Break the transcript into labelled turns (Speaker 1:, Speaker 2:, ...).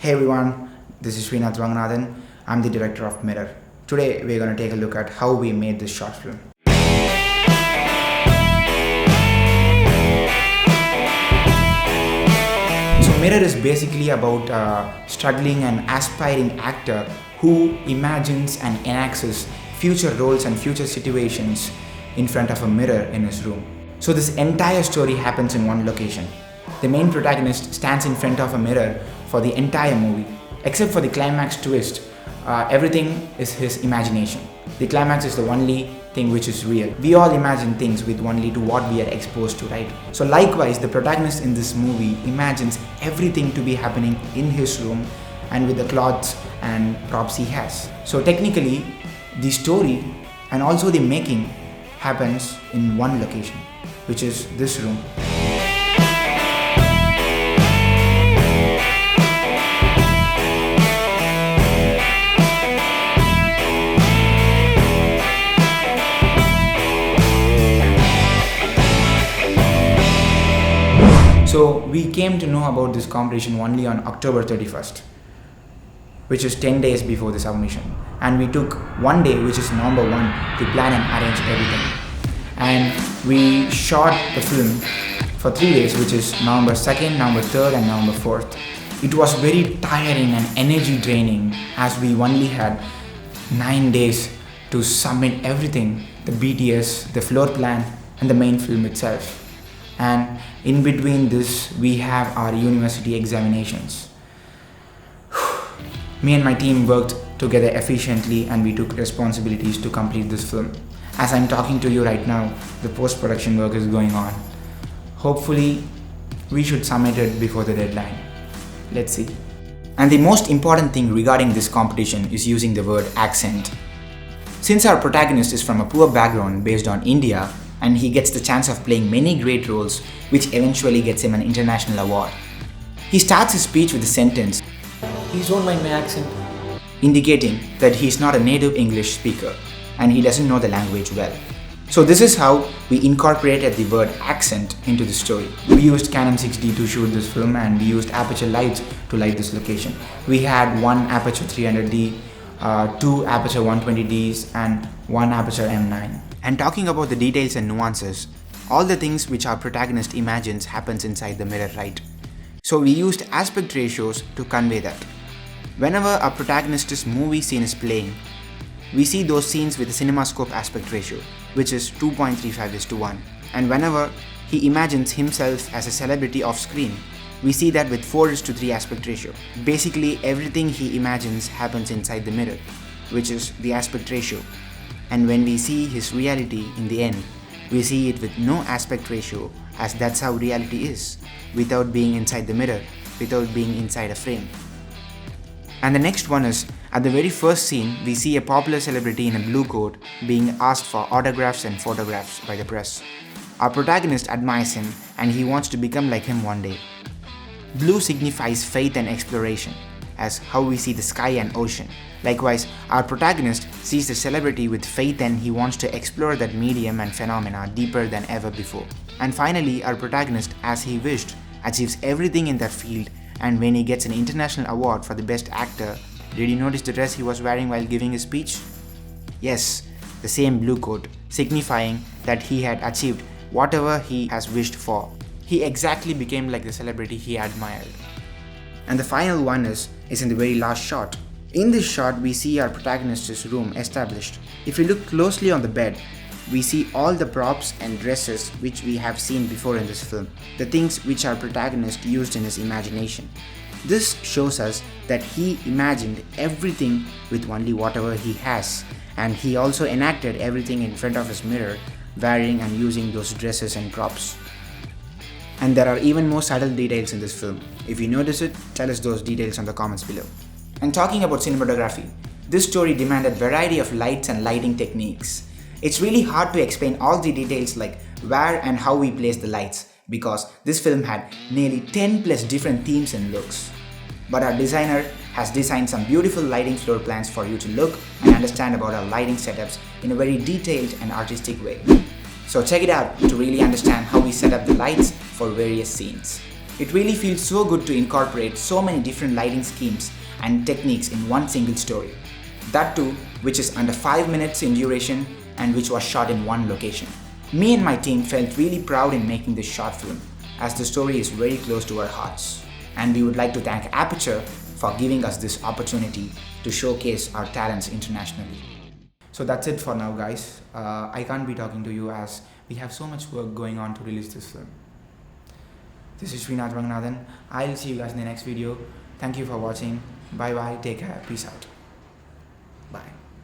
Speaker 1: Hey everyone, this is Srinath Ranganathan. I'm the director of Mirror. Today we're going to take a look at how we made this short film. So Mirror is basically about a struggling and aspiring actor who imagines and enacts his future roles and future situations in front of a mirror in his room. So this entire story happens in one location. The main protagonist stands in front of a mirror for the entire movie. Except for the climax twist, everything is his imagination. The climax is the only thing which is real. We all imagine things with only to what we are exposed to, right? So likewise, the protagonist in this movie imagines everything to be happening in his room and with the clothes and props he has. So technically, the story and also the making happens in one location, which is this room. So we came to know about this competition only on October 31st, which is 10 days before the submission. And we took one day, which is November 1, to plan and arrange everything. And we shot the film for 3 days, which is November 2nd, November 3rd and November 4th. It was very tiring and energy draining as we only had 9 days to submit everything, the BTS, the floor plan and the main film itself. And in between this, we have our university examinations. Me and my team worked together efficiently and we took responsibilities to complete this film. As I'm talking to you right now, the post-production work is going on. Hopefully, we should submit it before the deadline. Let's see. And the most important thing regarding this competition is using the word accent. Since our protagonist is from a poor background based on India, and he gets the chance of playing many great roles, which eventually gets him an international award. He starts his speech with a sentence,
Speaker 2: "Please don't mind my accent,"
Speaker 1: indicating that he is not a native English speaker and he doesn't know the language well. So this is how we incorporated the word accent into the story. We used Canon 6D to shoot this film and we used aperture lights to light this location. We had one aperture 300D, two aperture 120Ds and one aperture M9. And talking about the details and nuances, all the things which our protagonist imagines happens inside the mirror, right? So we used aspect ratios to convey that. Whenever our protagonist's movie scene is playing, we see those scenes with a CinemaScope aspect ratio, which is 2.35:1. And whenever he imagines himself as a celebrity off screen, we see that with 4:3 aspect ratio. Basically, everything he imagines happens inside the mirror, which is the aspect ratio. And when we see his reality in the end, we see it with no aspect ratio, as that's how reality is, without being inside the mirror, without being inside a frame. And the next one is, at the very first scene, we see a popular celebrity in a blue coat being asked for autographs and photographs by the press. Our protagonist admires him and he wants to become like him one day. Blue signifies faith and exploration, as how we see the sky and ocean. Likewise, our protagonist sees the celebrity with faith and he wants to explore that medium and phenomena deeper than ever before. And finally, our protagonist, as he wished, achieves everything in that field, and when he gets an international award for the best actor, did you notice the dress he was wearing while giving his speech? Yes, the same blue coat, signifying that he had achieved whatever he has wished for. He exactly became like the celebrity he admired. And the final one is in the very last shot. In this shot, we see our protagonist's room established. If we look closely on the bed, we see all the props and dresses which we have seen before in this film, the things which our protagonist used in his imagination. This shows us that he imagined everything with only whatever he has, and he also enacted everything in front of his mirror, wearing and using those dresses and props. And there are even more subtle details in this film. If you notice it, tell us those details on the comments below. And talking about cinematography, this story demanded variety of lights and lighting techniques. It's really hard to explain all the details like where and how we place the lights, because this film had nearly 10 plus different themes and looks. But our designer has designed some beautiful lighting floor plans for you to look and understand about our lighting setups in a very detailed and artistic way. So check it out to really understand how we set up the lights for various scenes. It really feels so good to incorporate so many different lighting schemes and techniques in one single story. That too, which is under 5 minutes in duration and which was shot in one location. Me and my team felt really proud in making this short film, as the story is very close to our hearts. And we would like to thank Aperture for giving us this opportunity to showcase our talents internationally. So that's it for now, guys. I can't be talking to you as we have so much work going on to release this film. This is Srinath Ranganathan. I'll see you guys in the next video. Thank you for watching. Bye bye. Take care. Peace out. Bye.